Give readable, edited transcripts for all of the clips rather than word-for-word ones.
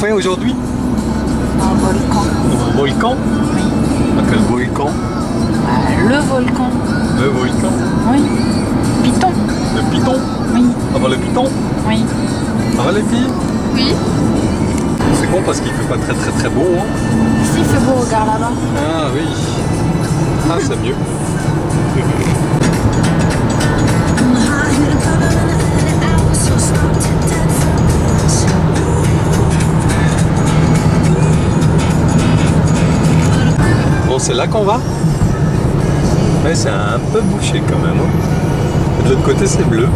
fait aujourd'hui? Un volcan. Un volcan? Oui. Quel volcan? Le volcan. Le volcan? Oui. Python. Le Python? Oui. Ah bah le Python? Oui. Ça va les filles? Oui. C'est con parce qu'il fait pas très beau, hein? Si, il fait beau, regarde là-bas. Ah oui. Ah c'est mieux. Bon, c'est là qu'on va? Mais c'est un peu bouché quand même. Hein. De l'autre côté, c'est bleu.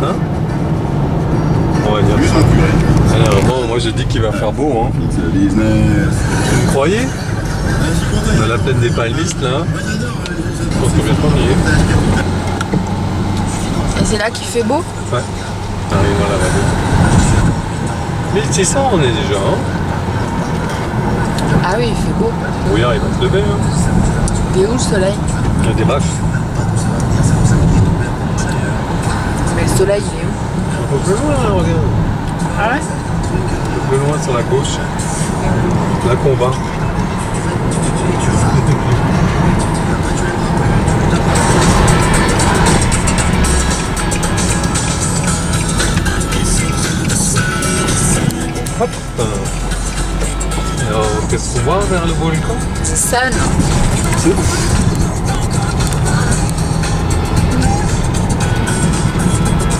Hein? On va dire ça. Alors bon, moi je dis qu'il va faire beau. Hein. Vous me croyez? On a la plaine des palmistes là. Je pense qu'on vient de premier. Et c'est là qu'il fait beau? Ouais. Arrivons à la vallée. 1600 on est déjà. Hein. Ah oui, il fait beau. Oui, il va se lever. Hein. Il est où le soleil? Il y a des vaches. Mais le soleil, il est où? Un peu plus loin, là, regarde. Ah ouais? Un peu plus loin sur la gauche. Là qu'on va. Hop. Alors, qu'est-ce qu'on voit vers le volcan? Sun.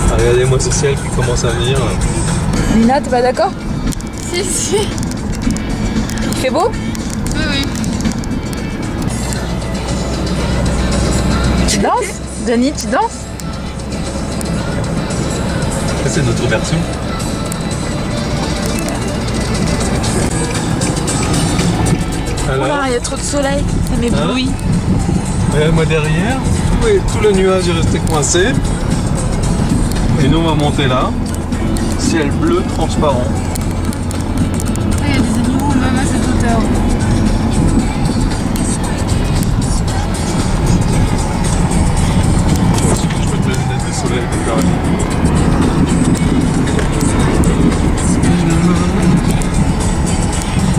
C'est regardez-moi ce ciel qui commence à venir. Lina, t'es pas d'accord? Si, si. Il fait beau? Oui, oui. Tu danses? Denis, tu danses? Ça, c'est notre version. Alors, Voilà, il y a trop de soleil, ça m'éblouit. et moi derrière, tout le nuage est resté coincé. Et nous on va monter là. Ciel bleu transparent. Il y a des animaux même à cette hauteur. Je peux te les lunettes de soleil carrément.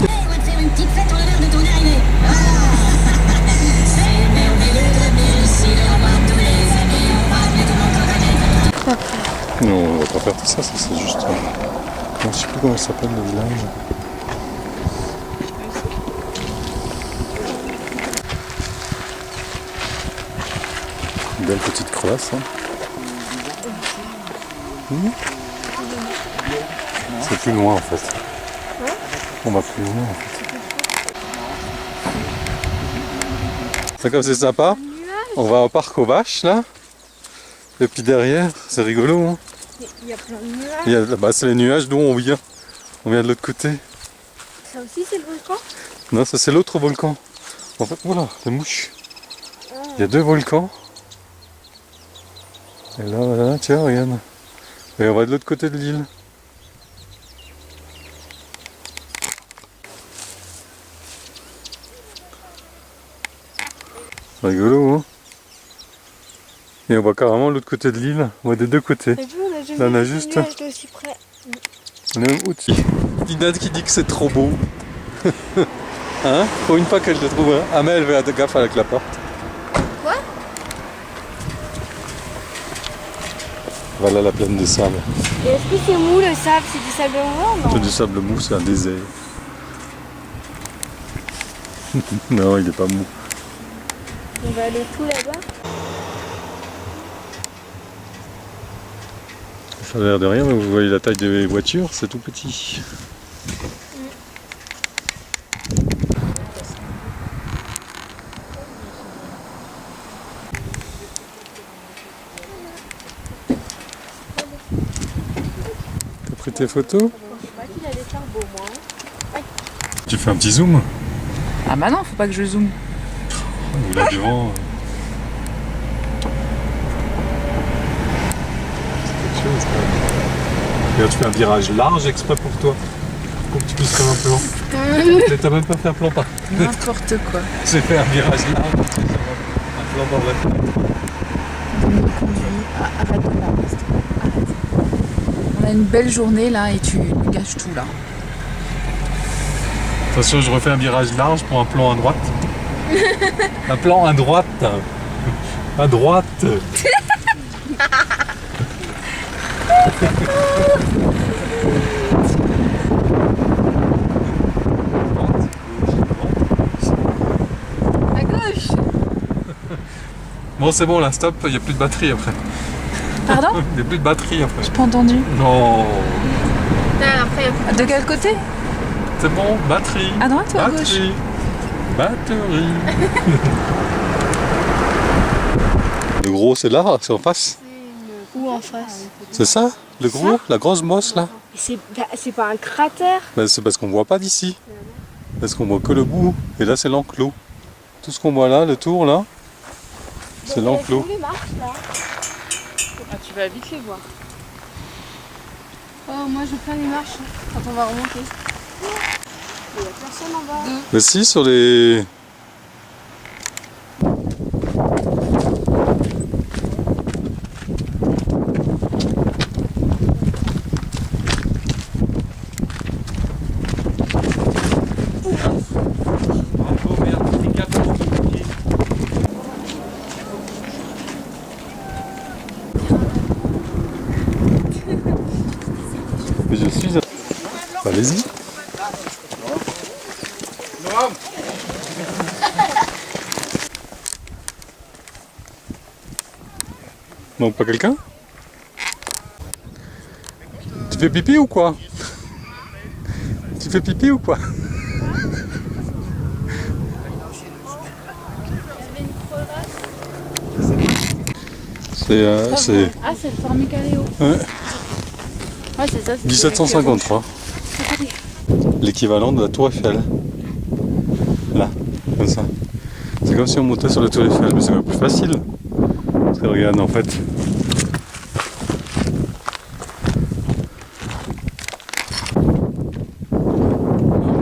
On va te faire une petite fête en l'honneur de ton arrivée. C'est merveilleux, merci de revoir tous les amis. On va appeler tout le monde quand même. Non, on va pas faire tout ça, ça c'est juste. Non, je sais plus comment ça s'appelle le village. Une belle petite crevasse. Hein. C'est plus loin en fait. On va plus loin en fait. C'est comme c'est sympa. On va au parc aux vaches là. Et puis derrière, c'est rigolo. Hein. Il y a plein de nuages. Bah, c'est les nuages d'où on vient. On vient de l'autre côté. Ça aussi, c'est le volcan? Non, ça c'est l'autre volcan. En fait, voilà, les mouches. Il y a deux volcans. Et là, tiens, regarde. Et on va de l'autre côté de l'île. C'est rigolo, hein? Et on voit carrément l'autre côté de l'île. On voit des deux côtés. Et puis, on a jamais Là, on a vu juste- de nuages d'aussi près. On est au-dessus. Dinette qui dit que c'est trop beau. Hein? Pour une fois qu'elle te trouve. Hein? Ah mais elle fait gaffe avec la porte. Quoi? Voilà la plaine de sable. Et est-ce que c'est mou le sable? C'est du sable mouvant? C'est Non. du sable mou, c'est un désert. Non, il est pas mou. On va aller tout là-bas. Ça a l'air de rien, mais vous voyez la taille des voitures, c'est tout petit. T'as pris tes photos? Je crois qu'il allait faire beau, moi. Tu fais un petit zoom? Ah bah non, faut pas que je zoome. Ou là devant. C'est quelque chose quand même. Regarde, tu fais un virage large exprès pour toi. Pour que tu puisses faire un plan. Mais t'as même pas fait un plan par. N'importe quoi. J'ai fait un virage large. Un plan dans la fenêtre. Arrête de parler, s'il te plaît. Arrête. On a une belle journée là et tu nous gâches tout là. Attention, je refais un virage large pour un plan à droite. Un plan à droite. À droite. À gauche. Bon, c'est bon là, stop, il n'y a plus de batterie après. Pardon? Il n'y a plus de batterie après. J'ai pas entendu. Non. Après, De quel côté? C'est bon, batterie. À droite ou à gauche? Batterie. Batterie. Le gros, c'est là, c'est en face. où en face? C'est ça? Le gros? La grosse bosse là? C'est pas un cratère? Ben, c'est parce qu'on voit pas d'ici. Parce qu'on voit que le bout. Et là, c'est l'enclos. Tout ce qu'on voit là, le tour là, c'est l'enclos. Les marches là. Ah, tu vas vite les voir. Oh, moi je plains les marches quand on va remonter. Il y a personne en bas. Mais si, sur les... Mais je suis... Allez-y. Non, pas quelqu'un? Tu fais pipi ou quoi? Tu fais pipi ou quoi? C'est Ah, c'est le Formicaléo. ouais, Ouais, c'est ça. 1753. L'équivalent de la tour Eiffel. Là, comme ça. C'est comme si on montait sur la tour Eiffel, mais c'est pas plus facile. Parce que regarde, en fait. On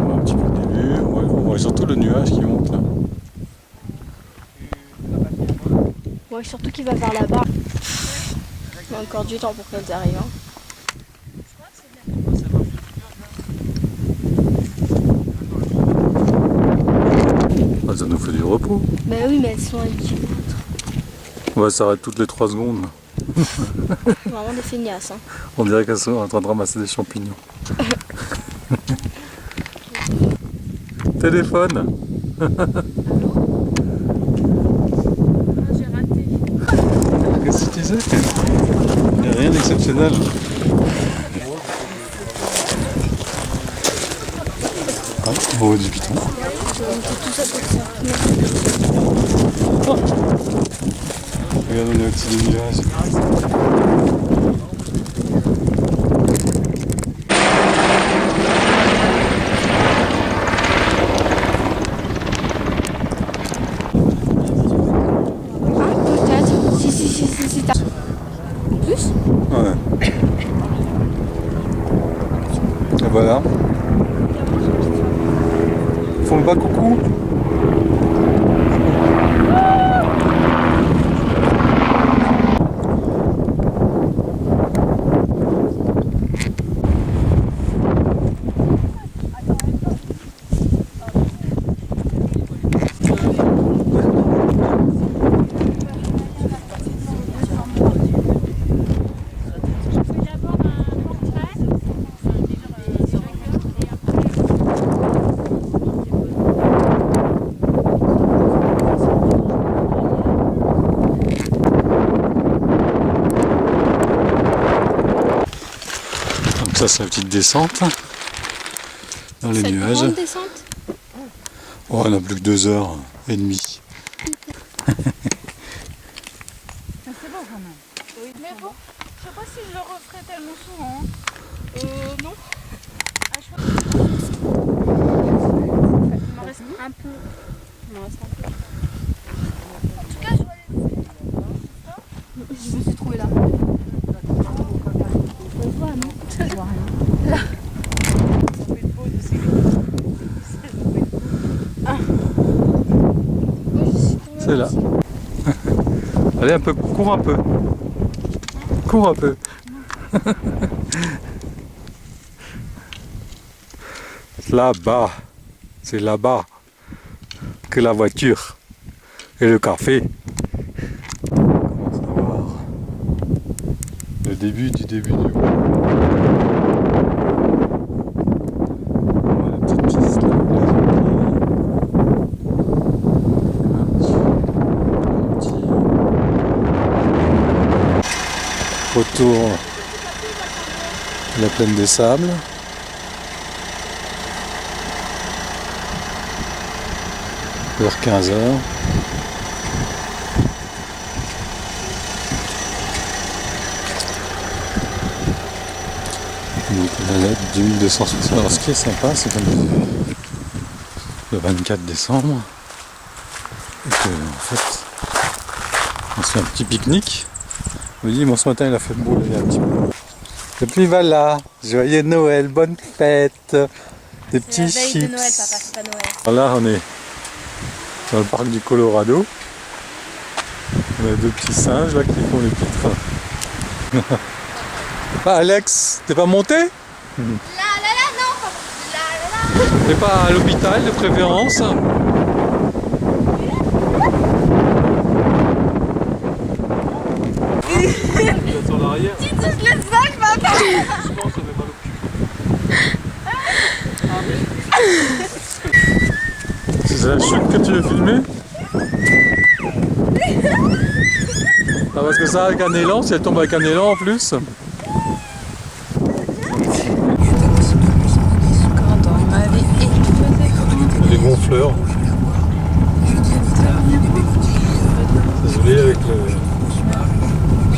voit un petit peu le début, on voit surtout le nuage qui monte là. Ouais, surtout qu'il va vers là-bas. Il y a encore du temps pour qu'elles arrivent. Hein. Ah, ça nous fait du repos. Bah oui, mais elles sont habituées. On va s'arrêter toutes les 3 secondes. Vraiment des feignasses. Hein. On dirait qu'elles sont en train de ramasser des champignons. Téléphone. J'ai raté. Qu'est-ce que tu disais? Il n'y a rien d'exceptionnel. Ah, bon, du piton. Tout ça pour ça. Regarde, on est au-dessus du nuage. Peut-être. Si. Plus? Ouais. Et voilà. Font le bas coucou. Donc ça c'est la petite descente dans les nuages. Grande descente? Oh, on a plus que 2h30. Mais bon, je sais pas si je le referai tellement souvent. Non. Il m'en reste un peu. En tout cas, je vais aller. Je me suis trouvée là. On voit, non? Je vois rien. Là. C'est là. Allez un peu, cours un peu. Cours un peu. Là-bas. C'est là-bas que la voiture et le café. On commence à voir le début du début du bois. La petite piste là. Retour de la plaine des sables. Vers 15h. Donc la lettre du 1260. Alors ce qui est sympa, c'est comme le 24 décembre. Et que en fait, on se fait un petit pique-nique. On me dit, bon, ce matin il a fait beau, il y a un petit peu. Et puis voilà, joyeux Noël, bonne fête, des petits chips. C'est Noël, papa, c'est pas Noël. Voilà, on est dans le parc du Colorado. On a deux petits singes là qui font les pitres. Ah, Alex, t'es pas monté? Là, non, là, T'es pas à l'hôpital de préférence? Sur l'arrière. Tu touches le sac, papa. C'est la chute que tu veux filmer? Ah, parce que ça avec un élan, si elle tombe avec un élan en plus. Les gonfleurs. Désolé avec le.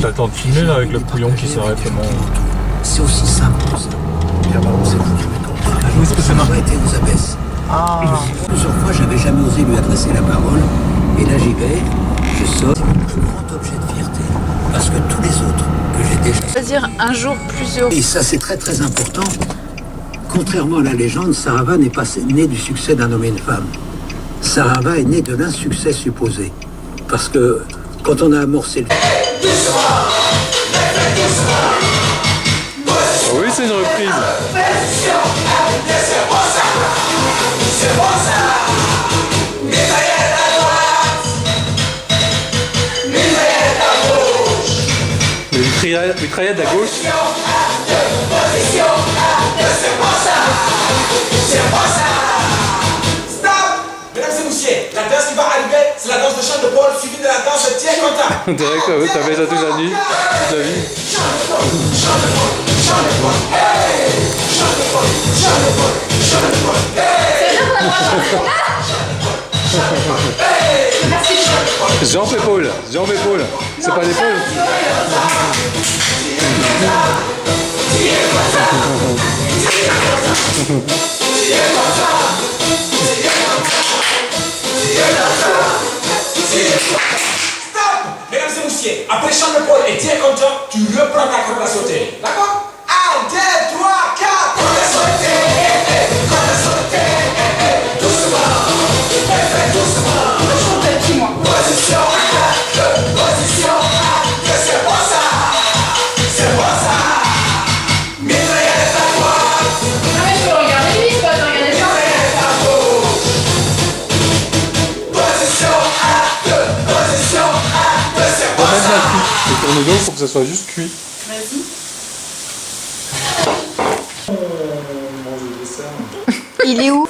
T'attends de filmer là avec le couillon qui s'arrête vraiment. C'est aussi simple que ça. Où est-ce que c'est marqué? Arrêtez vous abaisse. Plusieurs fois, j'avais jamais osé lui adresser la parole. Et là, j'y vais, je sors. C'est mon plus grand objet de fierté. Parce que tous les autres que j'ai déjà... C'est-à-dire un jour plus heureux. Et ça, c'est très très important. Contrairement à la légende, Sarava n'est pas née du succès d'un homme et une femme. Sarava est née de l'insuccès supposé. Parce que quand on a amorcé le... Oh oui, c'est une reprise. Les mitraillettes à gauche. Mesdames et messieurs, la danse qui va arriver, c'est la danse de chant de Paul suivie de la danse de Tiens Content. On dirait que t'as fait ça toute la nuit, toute la vie. Jambes épaules, c'est pas l'épaule. Stop! Mesdames et messieurs, après chant de Paul et Tiens Content, tu reprends ta corde à sauter. D'accord? 1, 2, 3, 4, corde à sauter, corde à sauter, doucement, doucement. Position, position, c'est pour ça, c'est pour ça. Mitraillette à droite. Non mais je peux regarder lui, je peux regarder ça. Mitraillette à gauche. Position à 2, position à 2, c'est pour ça. Le tourne-dos, il faut que ça soit juste cuit. Vas-y. Il est où?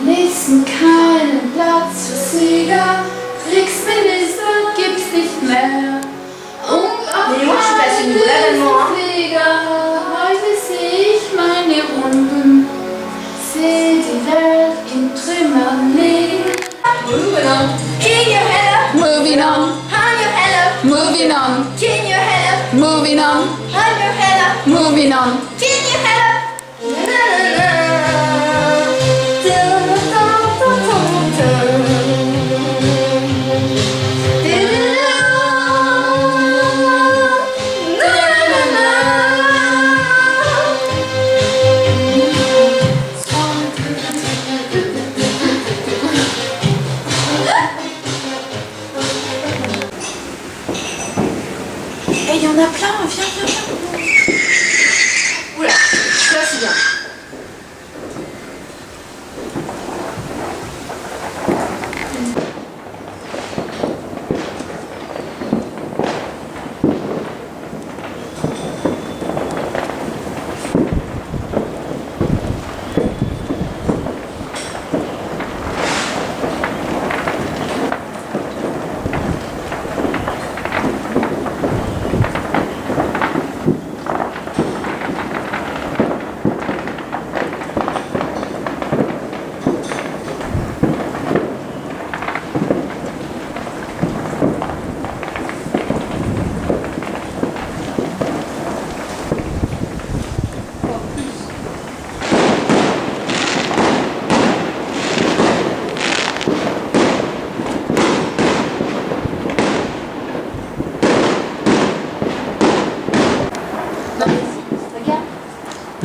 Nächsten keinen Platz für Sieger, Kriegsminister gibt's nicht mehr. Und auch Mais moi, je suis passée au niveau l'avènement, hein. Flieger, heute seh ich meine Wunden, seh die Welt in Trümmern liegen. Moving on. King your head up. Moving on, Hang your head up. moving on, King your head up. moving on, Hang your head up. moving on. King your head up. Na, na, na, na. Et il y en a plein, viens, viens, viens. Oula.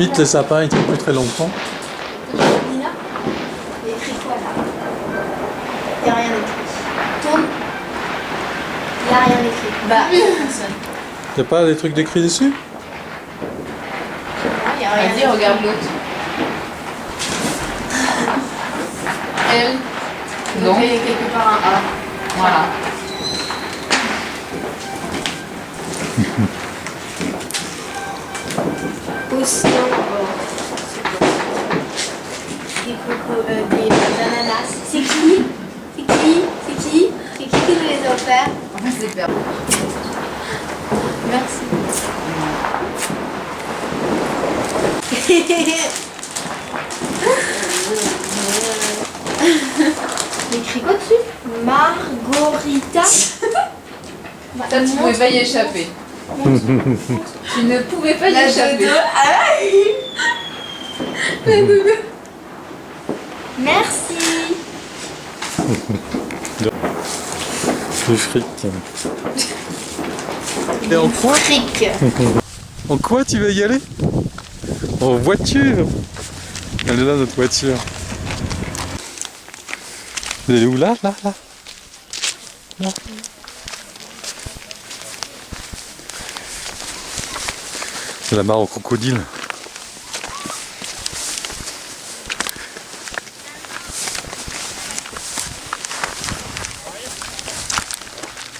Vite, les sapins, ils tiennent plus très longtemps. Nina, il y a écrit quoi là? Il n'y a rien écrit. Tourne. Il n'y a rien écrit. Bah, personne. Y'a pas des trucs décrits dessus? Il n'y a rien écrit. Regarde l'autre. Elle. Non. Il y a quelque part un A. Voilà. Océan. Des ananas. C'est qui? C'est qui? C'est qui? C'est qui nous les a offerts? Enfin, c'est perdu. Merci. Il écrit quoi dessus? Margarita. Ça, tu pouvais pas y échapper. Tu ne pouvais pas y échapper. Merci. Les frites. Et en quoi? Fric. En quoi tu vas y aller? En voiture. Elle est là, notre voiture. Vous allez où là? Là? C'est la mare au crocodile.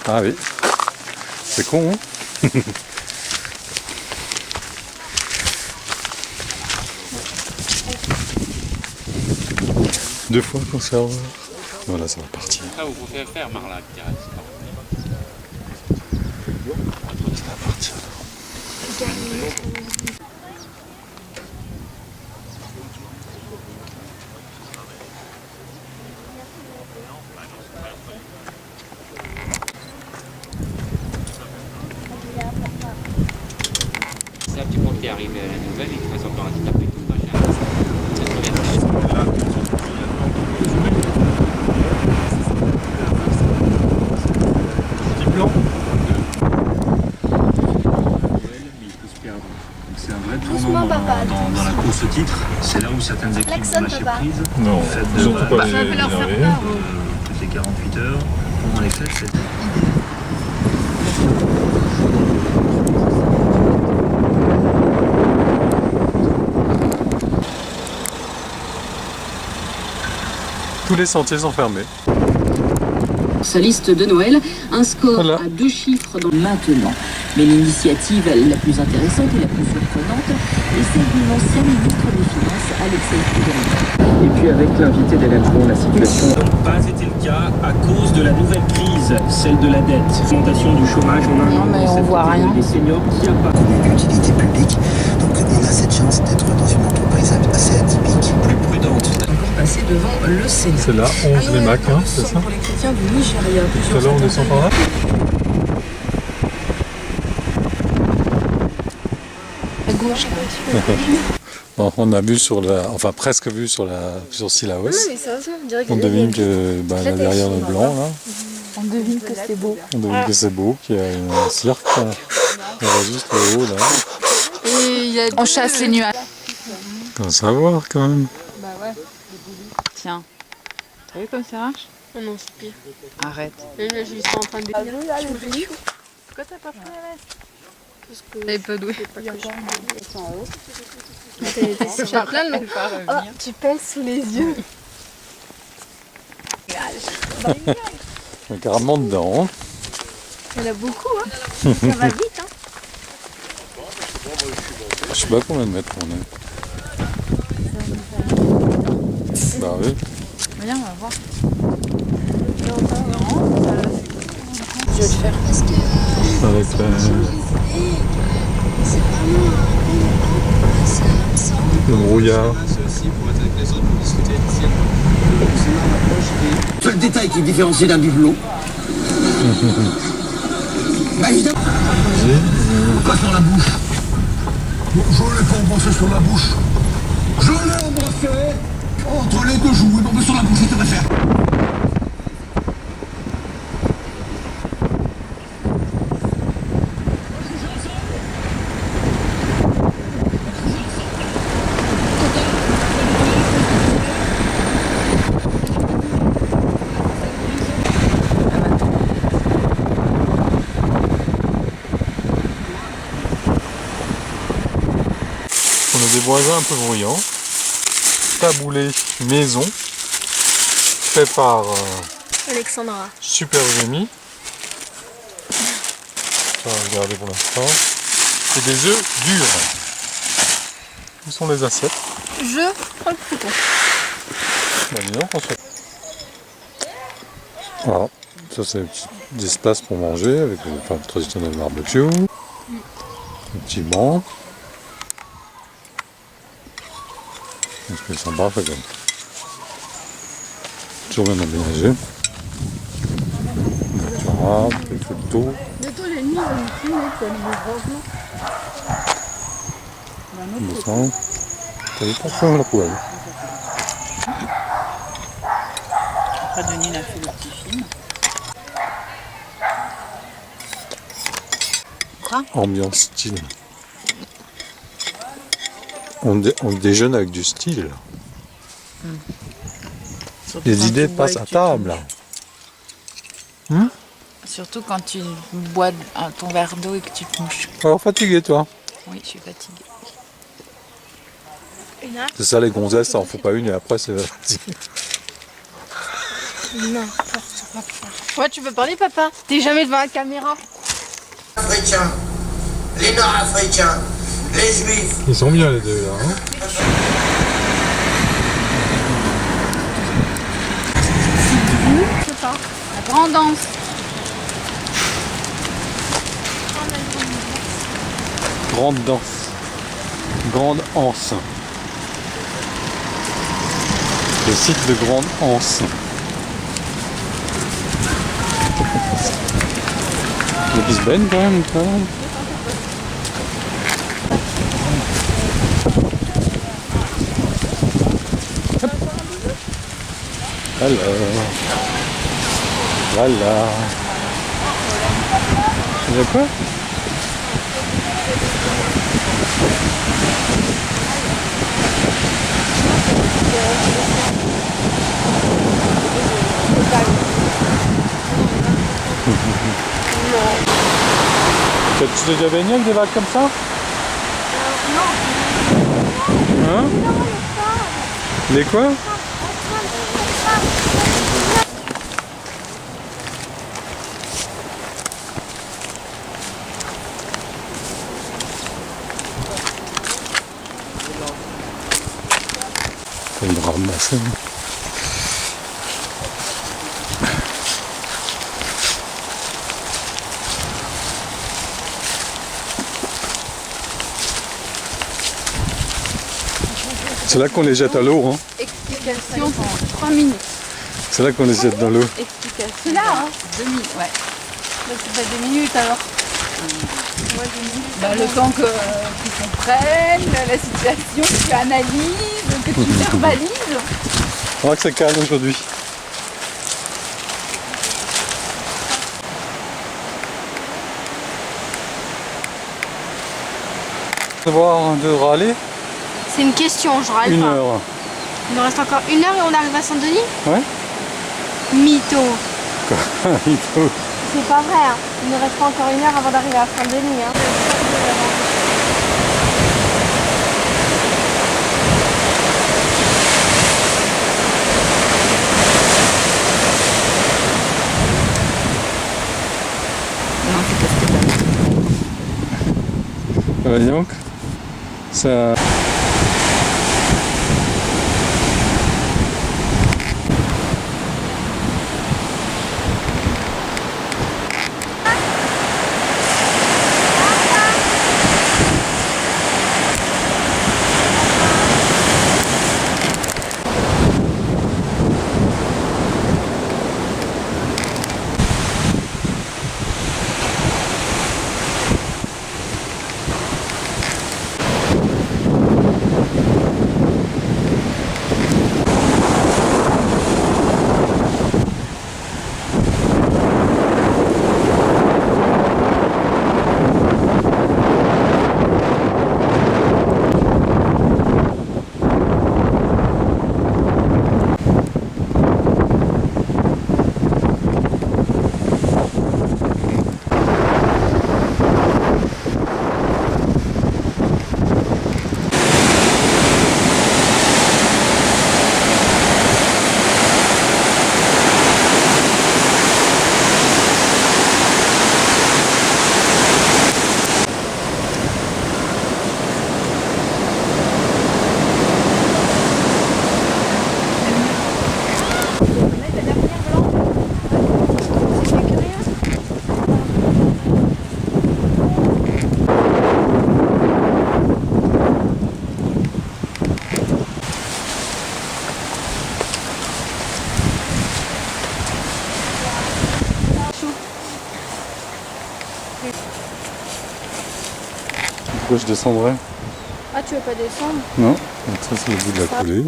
Ah oui. C'est con, hein? 2 fois conserveur. Voilà, ça va partir. Ah, vous pouvez faire Marla direct. Ça va partir. C'est un petit pont qui est arrivé à la nouvelle, il faut encore un petit après tout, pas cher. Petit blanc. C'est un vrai Doucement, tournant papa, dans la course au titre. C'est là où certaines équipes Klaxon, vont lâcher papa. prise. Non, Du fait de- surtout pas bah, les énerver. toutes les 48 heures. Pendant les fêtes, c'est Tous les sentiers sont fermés. Sa liste de Noël, un score Voilà. à 2 chiffres dans maintenant. Mais l'initiative la plus intéressante et la plus surprenante est celle de l'ancien ministre des Finances, Alexei Prudhomme. Et puis avec l'invité d'Hélène Bon, la situation n'a pas été le cas à cause de la nouvelle crise, celle de la dette, augmentation du chômage en un an. Non, mais on voit rien. Les seniors qui apparaissent. Une utilité publique, donc on a cette chance d'être dans une entreprise assez atypique. Plus prudente. Passé devant le Sénat. C'est là, 11 les Macs, hein, c'est ça? Pour les chrétiens du Nigeria. Tout à l'heure, on descend par là? À gauche, là. Bon, on a vu sur la, enfin presque vu sur la, sur Sillaos. mais ça, on dirait On devine que bah, là derrière le blanc, là, On devine que c'est beau. on devine que c'est beau, qu'il y a un cirque. On va juste le haut là. On chasse les nuages. Faut savoir quand même. Tiens. T'as vu comme ça marche? Oh non, c'est pire. Arrête. Là, je suis en train de découvrir. Pourquoi t'as pas pris la veste? Parce que Elle est pas douée. t'es Chapelain, donc tu pèses sous les yeux. On est carrément dedans. Hein. Il y en a beaucoup, hein. Ça va vite, hein. Je sais pas combien de mètres on est. Bah oui. Viens, on va voir. Je vais le faire. Parce que Avec c'est vraiment un ensemble. le brouillard. Seul détail qui différencie d'un bibelot. Bah évidemment. Pas sur la bouche. Je l'ai pas embrassé sur la bouche. Je l'ai embrassé entre les deux joues. Et non, mais sur la bouche, je te préfère. voisin un peu bruyant. Taboulé maison, fait par Alexandra. Super Gémy. Ça va regarder pour l'instant. Et des œufs durs. Où sont les assiettes? Je prends le couteau. Bah, dis donc, on se... Voilà, ça c'est un petit espace pour manger avec le pain traditionnel barbecue. Un petit banc. C'est sympa, fait comme. Toujours bien aménagé. Voilà, des photos. Doucement. T'as vu pas ça la poêle. Après, Denis a fait le petit film. Quoi? Ambiance style. On déjeune avec du style. Surtout Les quand idées tu bois passent et à que tu table. Surtout quand tu bois ton verre d'eau et que tu te mouches. Alors fatigué toi. Oui, je suis fatiguée. C'est ça les gonzesses, ça en faut pas une et après c'est fatigué. N'importe quoi. Ouais, tu peux parler, papa? T'es jamais devant la caméra. Africains, les Nord-Africains, les Juifs. Ils sont bien les deux là. Hein, Je sais pas. La grande danse. grande danse. Grande Anse. Le site de Grande Anse. Il se baigne quand même. Voilà. Voilà. Tu veux quoi? Tu t'es déjà baigné avec des vagues comme ça? Non. Hein? Les quoi? Faut me ramasser. C'est là qu'on les jette à l'eau. Hein. Explication pour 3 minutes. C'est là qu'on les jette dans l'eau. Explication. C'est là, hein? 2 minutes, ouais. Bah, c'est pas 2 minutes alors. Bah, le temps que tu comprennes la situation, que tu analyses, que tu verbalises. On voit que c'est calme aujourd'hui. De râler C'est une question, je râle une pas. heure. Il nous reste encore 1 heure et on arrive à Saint-Denis? Ouais. Mytho. Il faut. C'est pas vrai, hein. Il nous reste pas encore 1 heure avant d'arriver à Saint-Denis. Hein. Non, c'est parce que Dis donc, ça... Pourquoi je descendrais? Ah, tu veux pas descendre? Non. Donc ça c'est le bout de la coulée.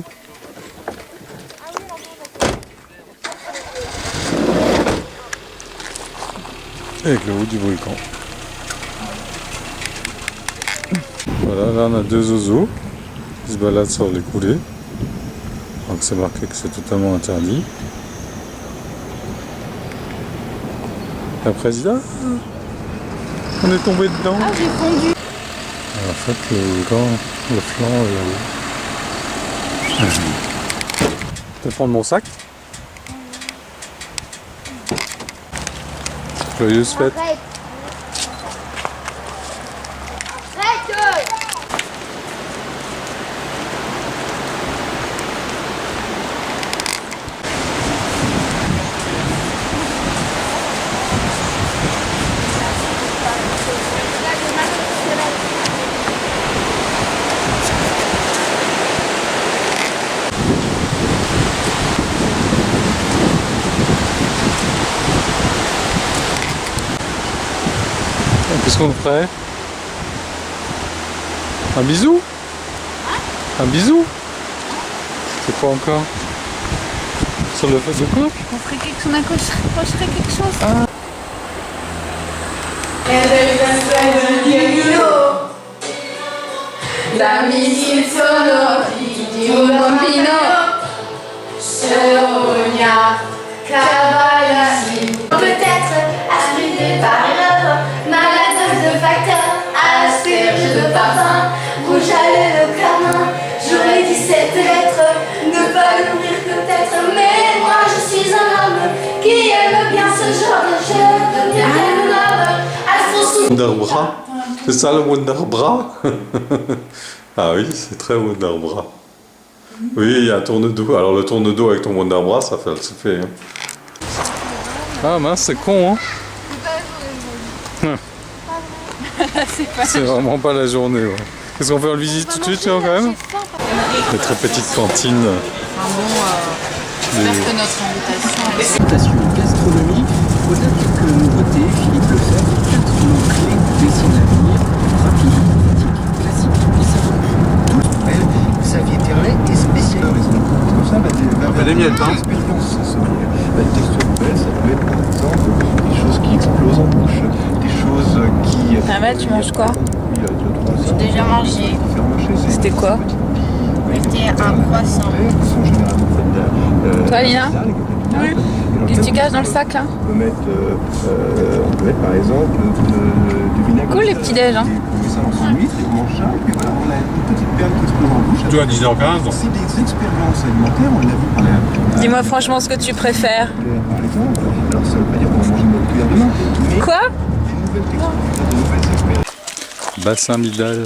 Avec le haut du volcan. Voilà, là on a deux oiseaux qui se baladent sur les coulées. Donc c'est marqué que c'est totalement interdit. La présidente, on est tombé dedans. Ah, j'ai fondu. En fait, le flanc est là-haut. Je vais prendre mon sac. Joyeuse fête. Arrête. Arrête. Qu'est-ce qu'on ferait? Un bisou? Un bisou? C'est quoi encore? Sur le fait de quoi? On ferait quelque chose, on accrocherait quelque chose. Ah. D'amici sono di un bambino, sogna cavalli. Peut-être aspiré par erreur, malade de facteur, asperge de parfum, rouge à lèvres camin. J'aurais dit cette lettre, ne pas l'ouvrir peut-être, mais moi je suis un homme qui aime bien ce genre de jeu de bien homme. Wonderbra. C'est ça le Wonderbra? Ah oui, c'est très Wonderbra. Oui, il y a un tourne-dos. Alors le tourne-dos avec ton Wonderbra, ça fait. Hein. Ah mince, c'est con, hein. C'est vraiment pas la journée. Ouais. Est-ce qu'on peut faire visite tout de suite quand même? Des très petites cantines. J'espère que notre invitation Invitation gastronomie, au-delà de quelques nouveautés, Philippe Lefebvre, 4 mots-clés du dessin d'avenir, rapide, pratique, classique et savoureux. Xavier Terlet est spécialiste. C'est pour ça, On fait des miettes, hein. L'expérience sensorielle. La texture nouvelle, ça peut être par exemple des choses qui explosent en bouche, des choses qui... Ah bah, tu manges quoi? J'ai déjà mangé. C'était quoi? C'était un croissant. Toi, Lina? Oui. Qu'est-ce que tu caches dans le sac là? On peut mettre par exemple du vinaigre. Cool les petits déj, hein. On met ça dans son huître et on mange ça. Et voilà, on a une petite perle qui explose en bouche. Tu as 10h15. C'est des expériences alimentaires, on l'a vu par les... Dis-moi franchement ce que tu préfères. Par exemple, alors ça veut pas dire qu'on va manger une bonne cuillère demain, mais Quoi? des nouvelles textures, de nouvelles expériences. Bassin Midal.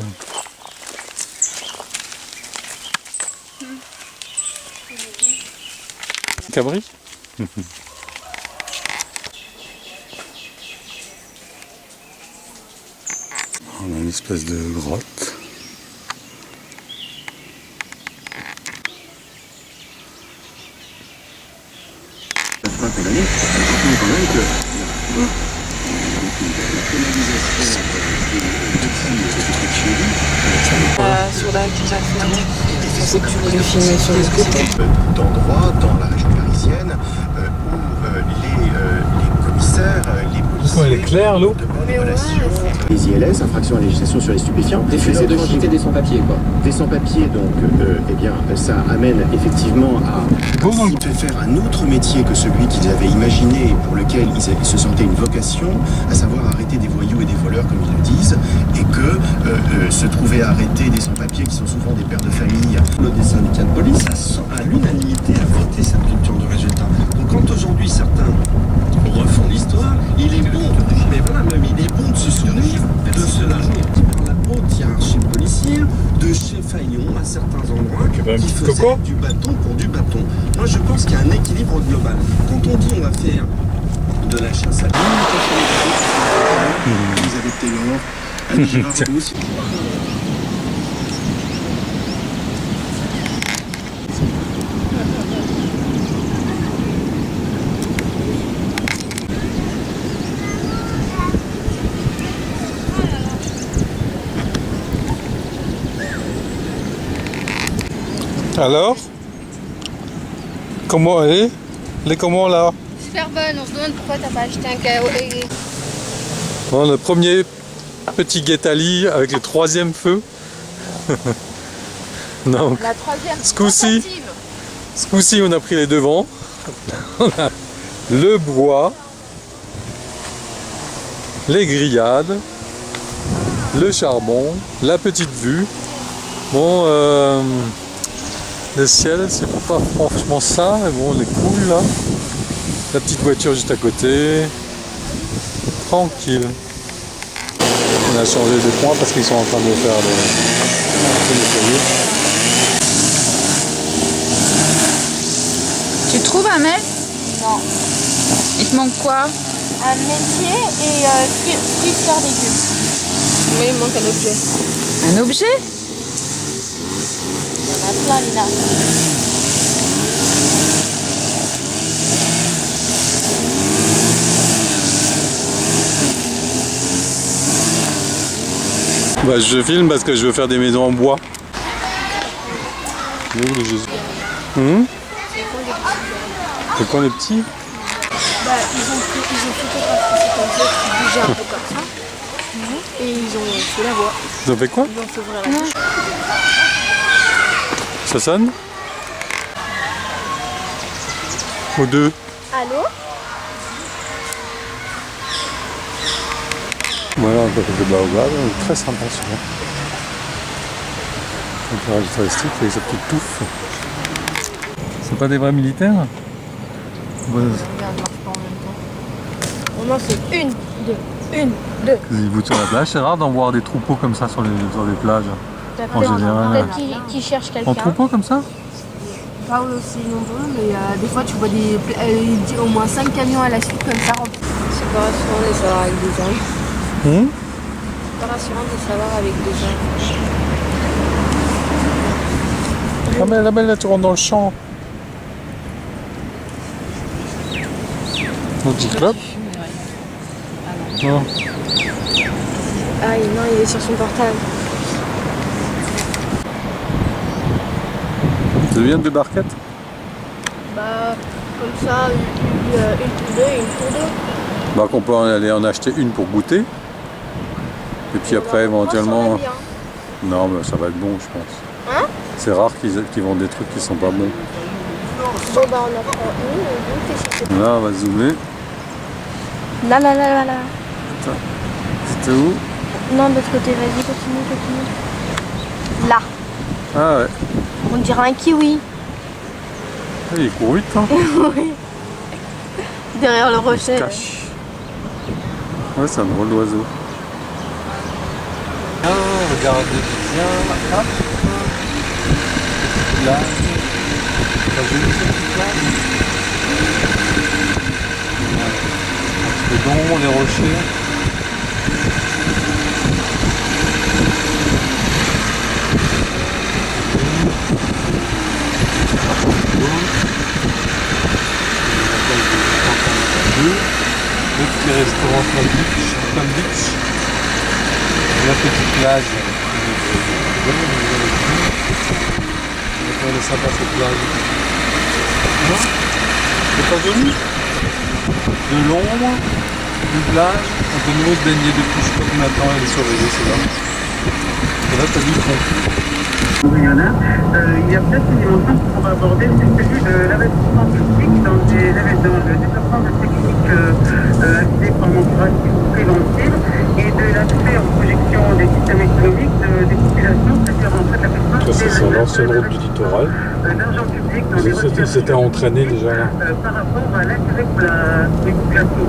Cabri? On a une espèce de grotte. Sur la fenêtre. C'est que tu voulais filmer sur le côté. D'endroits dans la région parisienne où les commissaires, les policiers... Elle est claire l'eau? Les ILS, infraction à la législation sur les stupéfiants, c'est de quitter des sans-papiers, quoi. Des sans-papiers, donc, eh bien, ça amène effectivement à... Ils peuvent faire un autre métier que celui qu'ils avaient imaginé et pour lequel ils se sentaient une vocation, à savoir arrêter des voyous et des voleurs, comme ils le disent, et que se trouver à arrêter des sans-papiers qui sont souvent des pères de famille. Des syndicats de police, à l'unanimité, a voté cette culture de résultat. Donc quand aujourd'hui certains refont l'histoire, il est bon, mais voilà, même il est bon de se souvenir de cela. Dans la haute hiérarchie policière, de chez Fayon à certains endroits, qui faisaient du bâton pour du bâton. Moi je pense qu'il y a un équilibre global. Quand on dit on va faire de la chasse à l'île, Elisabeth Taylor, Annie Girardot aussi. Alors? Comment elle est? Elle est comment là? Super bonne, on se demande pourquoi t'as pas acheté un KO. Bon, le premier petit guétali avec le troisième feu. Donc, La troisième. ce coup-ci, on a pris les devants. On a le bois, les grillades, le charbon, la petite vue. Bon, le ciel, c'est pas franchement ça, mais bon, on est cool là. La petite voiture juste à côté. Tranquille. On a changé de point parce qu'ils sont en train de faire le nettoyer. Tu trouves un mec? Non. Il te manque quoi? Un métier et cuiseur légumes. Oui, il manque un objet. Un objet? Il y en a plein, Lina. Bah, je filme parce que je veux faire des maisons en bois. Où le Jésus? C'est quand les petits? Bah, ils ont photographié ces concepts qui bougeaient un peu comme ça. Et ils ont fait la voix. Ils ont fait quoi? Ils ont fait ouvrir la bouche. Ça sonne? Ou deux? Allô? Voilà, on peut faire des baobabs, très sympa celui-là. Un parage touristique avec sa petite touffe. C'est pas des vrais militaires? Ouais. Oh non, c'est une, deux. Ils boutent sur la plage, c'est rare d'en voir des troupeaux comme ça sur les plages. En général. Peut-être qu'ils cherchent quelqu'un. En troupeau comme ça? Pas aussi nombreux, mais des fois tu vois au moins 5 camions à la suite comme ça. C'est pas rassurant de savoir avec des gens. C'est pas rassurant de savoir avec des gens. Ah mais la belle là tu rentres dans le champ. Un petit club? Non. Ah non, il est sur son portable. Ça vient de barquettes? Bah, comme ça, une pour deux et une pour deux. Bah qu'on peut aller en acheter une pour goûter. Et puis après éventuellement... Non mais ça va être bon je pense. Hein? C'est rare qu'ils vendent des trucs qui sont pas bons. Bon bah on en prend une et goûte et c'est Là on va zoomer. Là. Attends. C'était où? Non, de l'autre côté, vas-y, continue. Là. Ah ouais. On dirait un kiwi. Ah, il court vite hein. Oui. Derrière le rocher. Il se cache. Ouais, c'est un drôle d'oiseau. Ah, regardez bien. Hop. Là. T'as vu cette plage? Les dons, les rochers. Deux petits restaurants Tom Beach. La petite plage. Elle est sympa cette plage. Non? C'est pas joli? De l'ombre, une plage, on peut nous se baigner depuis je sais pas combien de temps, elle est surveillée, c'est là. Et là t'as du fond. Il y en a. Il y a peut-être une dimension qu'on va aborder, c'est celui de l'investissement public dans le développement de techniques accédées par l'entourage préventive et de l'accès en projection des systèmes économiques des populations, c'est-à-dire en fait la personne. Ça c'est l'ancienne route du littoral. L'argent public dans les C'était entraîné déjà là. Par rapport à l'intérêt pour la population.